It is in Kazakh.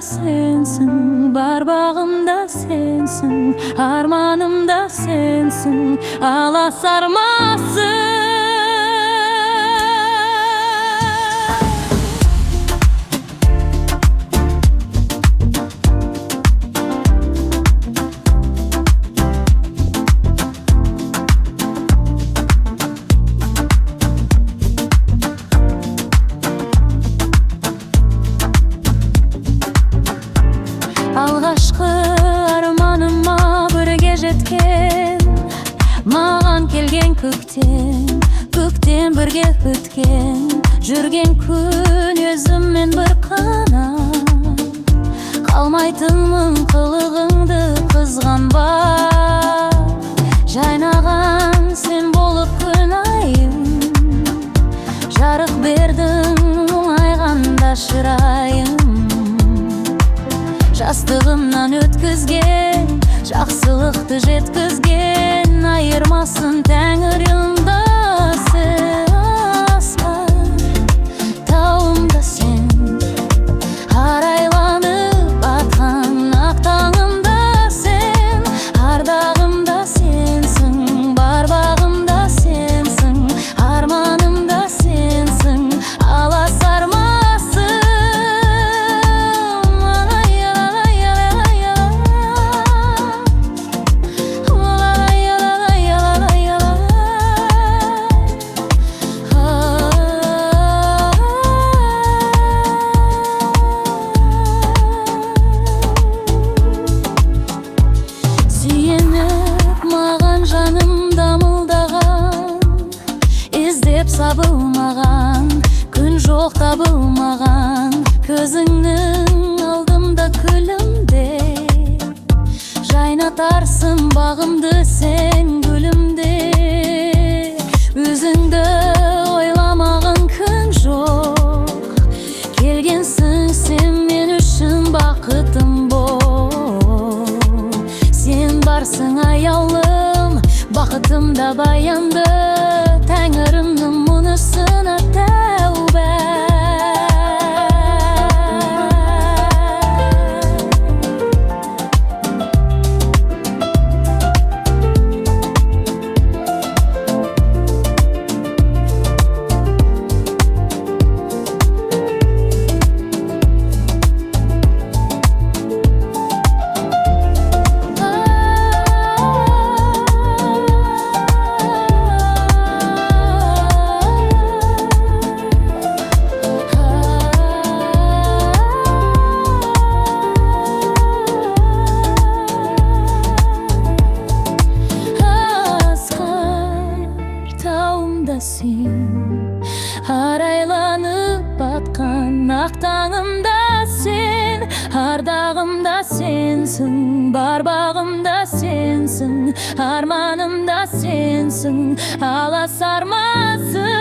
sensin, бар бағымда sensin, арманымда sensin, аласармасың. Алғашқы арманыма бірге жеткен, маған келген көктем, көктем бірге өткен, жүрген күн өзіммен бір қанат. Қалмайтынмын қылығыңды қызғанба, жайнаған сен болып күн айым, жарық бердің мұңайғанда шырайым. Жастығымнан өткізген, жақсылықты жеткізген, айырмасын тәңірімді сен. Асқар тауымда сен, арайланып атқан ақ таңымда сен, ардағымда сенсің, бар бағымда сенсің, арманымда сенсің, аласармасың. Сабылмаған, күн жоқ табылмаған, көзіңнің алдымда күлімде, жайнатарсың бағымды сен гүлімде. Өзіңді ойламаған күн жоқ, келгенсің сен мен үшін бақытым бол. Сен барсың аяулым, бақытымда баянды, Тәңірімнің мұнысына тәубә. Сен, арайланып батқан ақ таңымда сен, ардағымда сенсің, бар бағымда сенсің, арманымда сенсің, аласармасың.